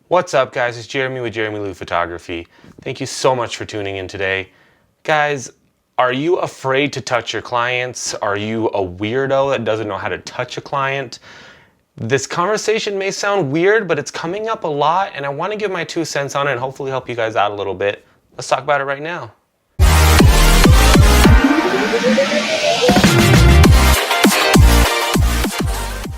What's up, guys? It's Jeramie with JeramieLu Photography. Thank you so much for tuning in today. Guys, are you afraid to touch your clients? Are you a weirdo that doesn't know how to touch a client? This conversation may sound weird, but it's coming up a lot, and I want to give my 2 cents on it and hopefully help you guys out a little bit. Let's talk about it right now.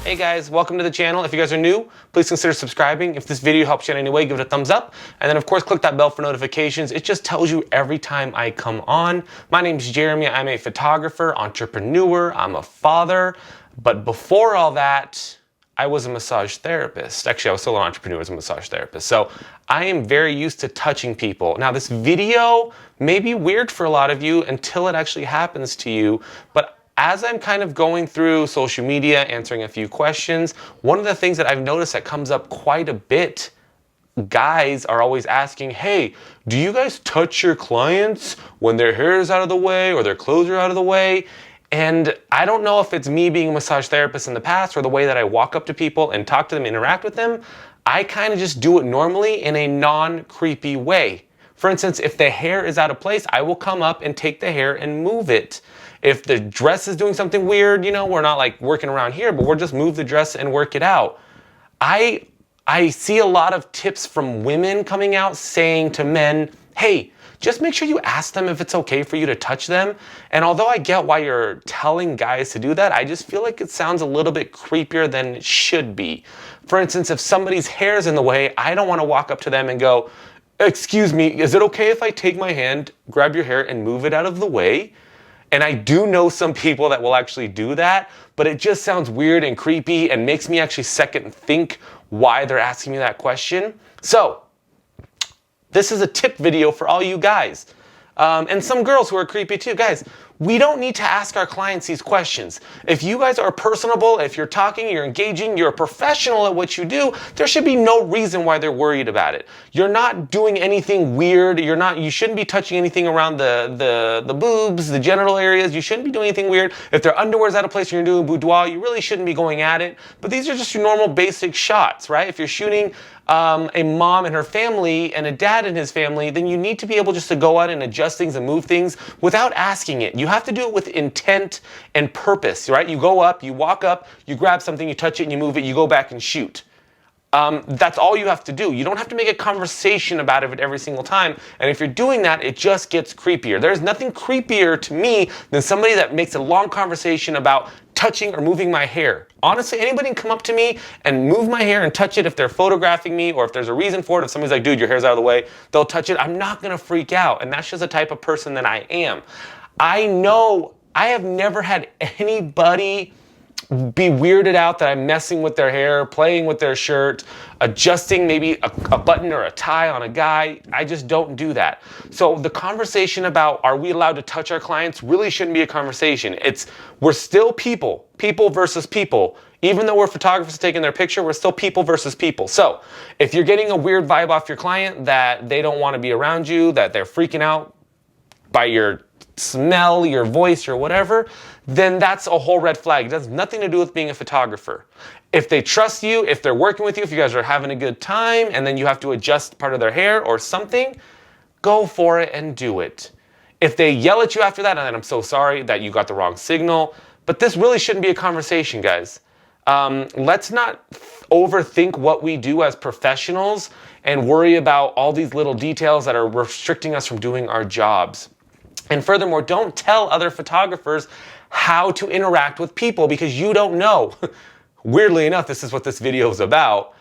Hey guys, welcome to the channel. If you guys are new, please consider subscribing. If this video helps you in any way, give it a thumbs up. And then of course, click that bell for notifications. It just tells you every time I come on. My name is Jeramie. I'm a photographer, entrepreneur. I'm a father. But before all that, I was a massage therapist. Actually, I was still an entrepreneur as a massage therapist. So I am very used to touching people. Now this video may be weird for a lot of you until it actually happens to you, but as I'm kind of going through social media, answering a few questions, one of the things that I've noticed that comes up quite a bit, guys are always asking, hey, do you guys touch your clients when their hair is out of the way or their clothes are out of the way? And I don't know if it's me being a massage therapist in the past or the way that I walk up to people and talk to them, interact with them. I kind of just do it normally in a non-creepy way. For instance, if the hair is out of place, I will come up and take the hair and move it. If the dress is doing something weird, you know, we're not like working around here, but we'll just move the dress and work it out. I see a lot of tips from women coming out saying to men, hey, just make sure you ask them if it's okay for you to touch them. And although I get why you're telling guys to do that, I just feel like it sounds a little bit creepier than it should be. For instance, if somebody's hair is in the way, I don't want to walk up to them and go, excuse me, is it okay if I take my hand, grab your hair and move it out of the way? And I do know some people that will actually do that, but it just sounds weird and creepy and makes me actually second think why they're asking me that question. So this is a tip video for all you guys. And some girls who are creepy too. Guys, we don't need to ask our clients these questions. If you guys are personable, if you're talking, you're engaging, you're a professional at what you do, there should be no reason why they're worried about it. You're not doing anything weird. You shouldn't be touching anything around the boobs, the genital areas. You shouldn't be doing anything weird. If their underwear's out of place and you're doing boudoir, you really shouldn't be going at it. But these are just your normal basic shots, right? If you're shooting a mom and her family and a dad and his family, then you need to be able just to go out and adjust things and move things without asking it. You have to do it with intent and purpose, right? You go up, you walk up, you grab something, you touch it and you move it, you go back and shoot. That's all you have to do. You don't have to make a conversation about it every single time. And if you're doing that, it just gets creepier. There's nothing creepier to me than somebody that makes a long conversation about touching or moving my hair. Honestly, anybody can come up to me and move my hair and touch it if they're photographing me or if there's a reason for it. If somebody's like, dude, your hair's out of the way, they'll touch it. I'm not gonna freak out. And that's just the type of person that I am. I know I have never had anybody be weirded out that I'm messing with their hair, playing with their shirt, adjusting maybe a button or a tie on a guy. I just don't do that. So the conversation about are we allowed to touch our clients really shouldn't be a conversation. We're still people versus people. Even though we're photographers taking their picture, we're still people versus people. So if you're getting a weird vibe off your client that they don't want to be around you, that they're freaking out by your smell, your voice, or whatever, then that's a whole red flag. It has nothing to do with being a photographer. If they trust you, if they're working with you, if you guys are having a good time, and then you have to adjust part of their hair or something, go for it and do it. If they yell at you after that, and I'm so sorry that you got the wrong signal, but this really shouldn't be a conversation, guys. Let's not overthink what we do as professionals and worry about all these little details that are restricting us from doing our jobs. And furthermore, don't tell other photographers how to interact with people because you don't know. Weirdly enough, this is what this video is about.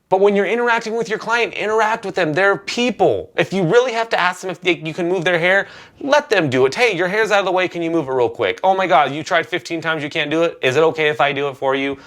But when you're interacting with your client, interact with them. They're people. If you really have to ask them if you can move their hair, let them do it. Hey, your hair's out of the way. Can you move it real quick? Oh my God, you tried 15 times, you can't do it. Is it okay if I do it for you?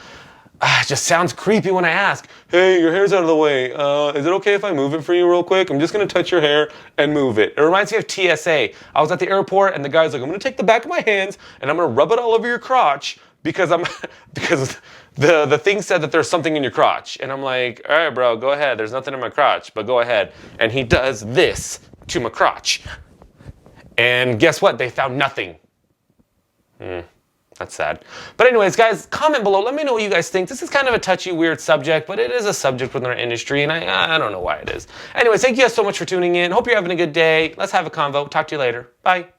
It just sounds creepy when I ask, hey, your hair's out of the way. Is it okay if I move it for you real quick? I'm just gonna touch your hair and move it. It reminds me of TSA. I was at the airport and the guy's like, I'm gonna take the back of my hands and I'm gonna rub it all over your crotch because the thing said that there's something in your crotch. And I'm like, all right, bro, go ahead. There's nothing in my crotch, but go ahead. And he does this to my crotch. And guess what? They found nothing. That's sad. But anyways, guys, comment below. Let me know what you guys think. This is kind of a touchy, weird subject, but it is a subject within our industry, and I don't know why it is. Anyways, thank you guys so much for tuning in. Hope you're having a good day. Let's have a convo. Talk to you later. Bye.